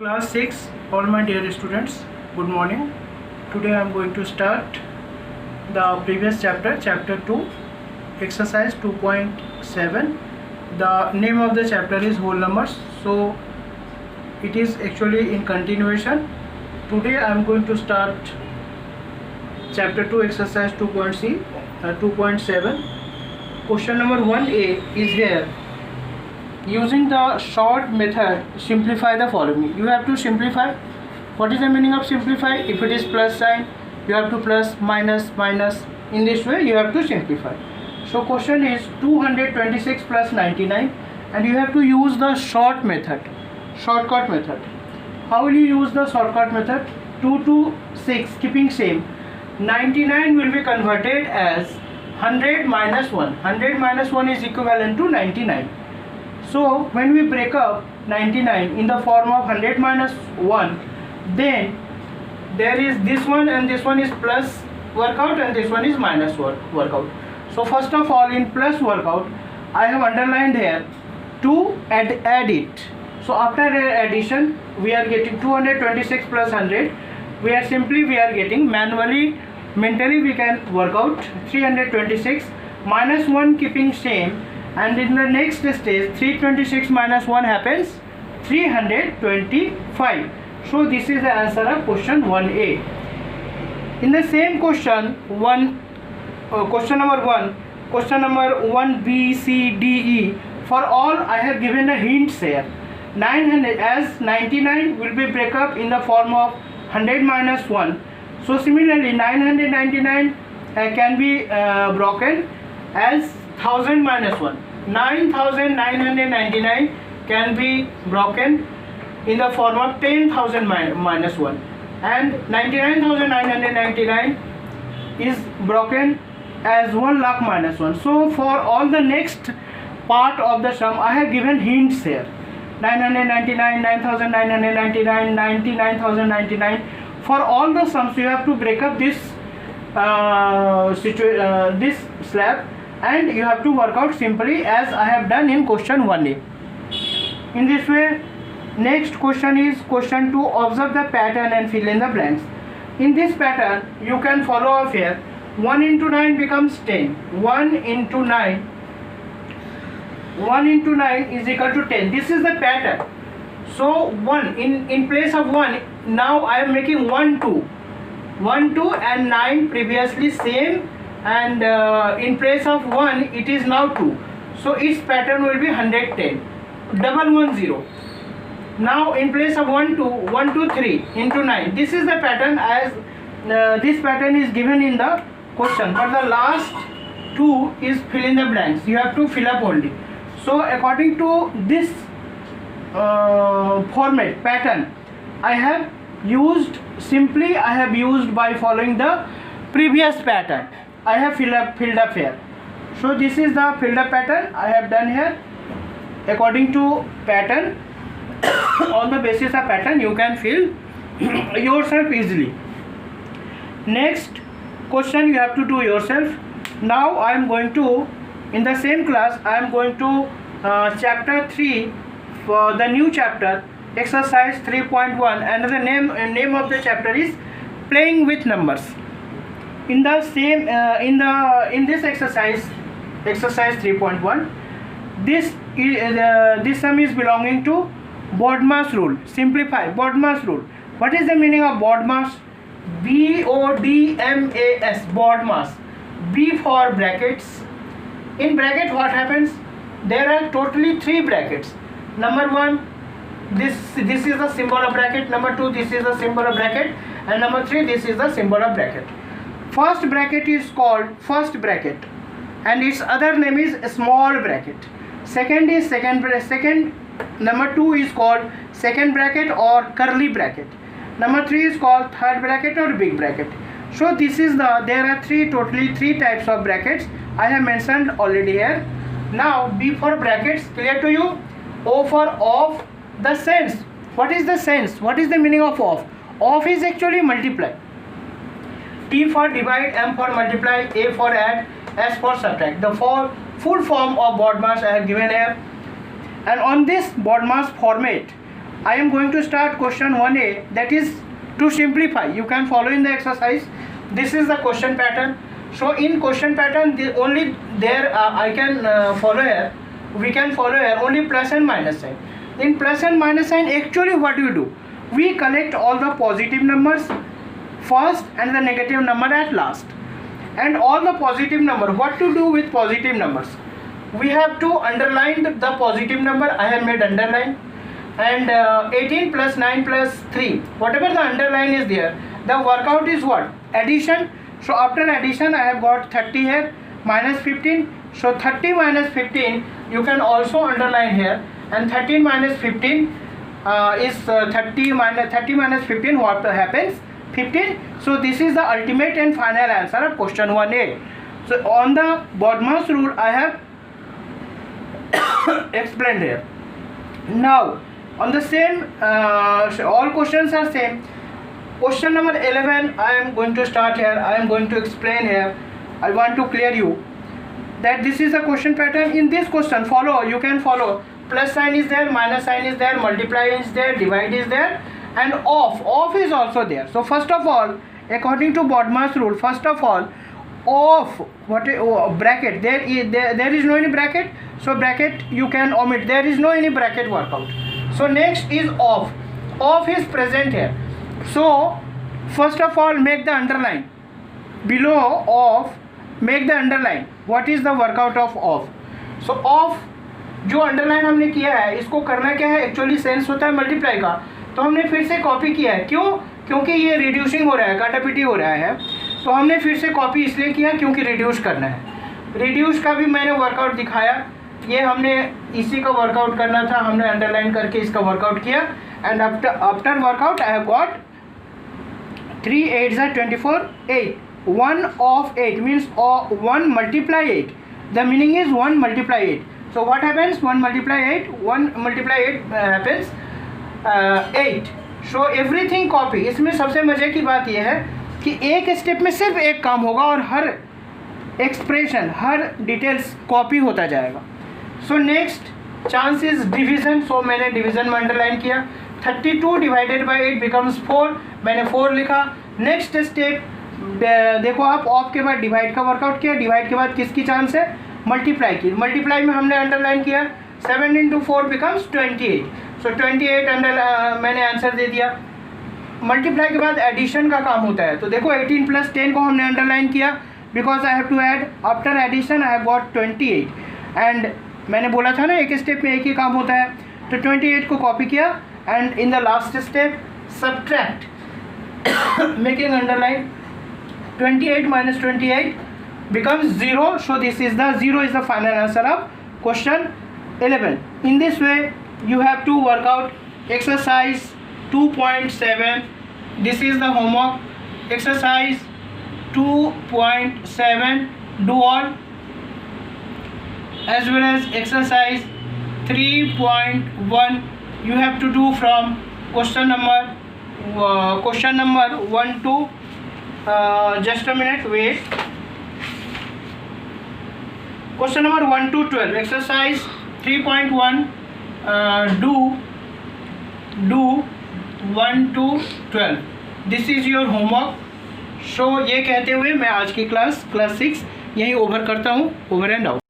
Class 6, all my dear students, good morning. Today I am going to start the previous chapter, chapter 2, exercise 2.7. The name of the chapter is whole numbers, so it is actually in continuation. Today I am going to start chapter 2, exercise 2.7. Question number 1a is here. Using the short method, simplify the following. You have to simplify. What is the meaning of simplify? If it is plus sign, you have to plus, minus, minus. In this way, you have to simplify. So question is 226 plus 99, and you have to use the shortcut method. How will you use the shortcut method? 2 to 6, keeping same. 99 will be converted as 100 minus 1. 100 minus 1 is equivalent to 99. So when we break up 99 in the form of 100 minus 1, then there is this one and this one is plus workout and this one is minus workout. So first of all, in plus workout, I have underlined here to add it. So after addition, we are getting 226 plus 100. We are getting mentally we can work out 326 minus 1 keeping same. And in the next stage, 326 minus 1 happens 325. So this is the answer of question 1a. In the same question, question number 1, B, C, D, E. For all, I have given a hints here. 900 as 99 will be break up in the form of 100 minus 1. So similarly, 999 can be broken as 1000 minus 1. 9999 can be broken in the form of 10,000 minus 1, and 99,999 is broken as 1 lakh minus 1. So for all the next part of the sum, I have given hints here. 999, 9,999, 99,099. For all the sums, you have to break up this this slab, and you have to work out simply as I have done in question 1a. In this way, next question is question 2. Observe the pattern and fill in the blanks. In this pattern, you can follow up here. 1 into 9 becomes 10. 1 into 9 is equal to 10. This is the pattern. So 1 in place of 1, now I am making 1 2 and 9 previously same, and in place of 1 it is now 2. So its pattern will be 110. 110. Now in place of 1 2 3 into 9. This is the pattern as this pattern is given in the question, but the last 2 is fill in the blanks. You have to fill up only. So according to this format pattern, I have used by following the previous pattern. I have filled up here. So this is the filled up pattern I have done here. According to pattern, on the basis of pattern, you can fill yourself easily. Next question you have to do yourself. Now I am going to, in the same class, I am going to chapter 3 for the new chapter, exercise 3.1, and the name of the chapter is playing with numbers. In the same in this exercise 3.1, this sum is belonging to BODMAS rule. Simplify BODMAS rule. What is the meaning of BODMAS? BODMAS, BODMAS. B for brackets. In bracket, what happens? There are totally 3 brackets. Number 1, this is the symbol of bracket. Number 2, this is the symbol of bracket, and number 3, this is the symbol of bracket. First bracket is called first bracket, and its other name is small bracket. Second is number 2 is called second bracket or curly bracket. Number 3 is called third bracket or big bracket. So this is there are totally 3 types of brackets I have mentioned already here. Now B for brackets, clear to you? O for off, the sense. What is the sense? What is the meaning of off? Off is actually multiply. T for divide, M for multiply, A for add, S for subtract. The full form of BODMAS I have given here. And on this BODMAS format, I am going to start question 1A, that is to simplify. You can follow in the exercise. This is the question pattern. So in question pattern, only there I can follow here. We can follow here only plus and minus sign. In plus and minus sign, actually what we do? We collect all the positive numbers first and the negative number at last. And all the positive number, what to do with positive numbers? We have to underline the positive number. I have made underline. And 18 plus 9 plus 3, whatever the underline is there, the workout is what? Addition. So after addition, I have got 30 here, minus 15. So 30 minus 15, you can also underline here. And 13 minus 15 is 30 minus 15, what happens? 15. So this is the ultimate and final answer of question 1A. So on the BODMAS rule, I have explained here. Now on the same, all questions are same. Question number 11, I am going to start here. I am going to explain here. I want to clear you that this is a question pattern. In this question, follow, you can follow. Plus sign is there, minus sign is there, multiply is there, divide is there, and off is also there. So first of all, according to BODMAS rule, first of all, off, what bracket, there is no any bracket, so bracket you can omit. There is no any bracket workout. So next is off is present here. So first of all, make the underline below off, make the underline. What is the workout of off? So off जो underline हमने किया है, इसको करना क्या है? Actually sense होता है मल्टीप्लाई का, तो हमने फिर से कॉपी किया है. क्यों? क्योंकि ये रिड्यूसिंग हो रहा है, काटापिटी हो रहा है, तो हमने फिर से कॉपी इसलिए किया क्योंकि रिड्यूस करना है. रिड्यूस का भी मैंने वर्कआउट दिखाया. ये हमने इसी का वर्कआउट करना था, हमने अंडरलाइन करके इसका वर्कआउट किया. And after workout I have got 3 8s are 24, 8. 1 of 8 means 1 multiply 8. The meaning is 1 multiply 8. So what happens? 1 multiply 8. 1 multiply 8 happens 8. So everything copy. इसमें सबसे मजे की बात यह है कि एक स्टेप में सिर्फ एक काम होगा और हर एक्सप्रेशन, हर डिटेल्स कॉपी होता जाएगा. So next chance is division. So मैंने डिवीजन में अंडरलाइन किया. 32 डिवाइडेड बाई 8 बिकम्स 4. मैंने 4 लिखा. नेक्स्ट स्टेप देखो आप, ऑफ के बाद डिवाइड का वर्कआउट किया. डिवाइड के बाद किसकी चांस है? मल्टीप्लाई की. मल्टीप्लाई में हमने अंडरलाइन किया. 7 into 4 becomes 28. सो 28 मैंने आंसर दे दिया. मल्टीप्लाई के बाद एडिशन का काम होता है. तो देखो 18 प्लस 10 को हमने अंडरलाइन किया because I have to add. After addition I have got 28. And मैंने बोला था ना एक स्टेप में एक ही काम होता है, तो 28 को कॉपी किया. And in the last step subtract making underline. 28 minus 28 becomes 0. So this is the 0 is the final answer of question 11. In this way you have to work out exercise 2.7. This is the homework. Exercise 2.7 do all, as well as exercise 3.1 you have to do from question number 1 to just a minute, wait. Question number 1 to 12. Exercise 3.1 do 1 to 12. This is your homework. So ये कहते हुए मैं आज की class 6 यहीं over करता हूँ. Over and out.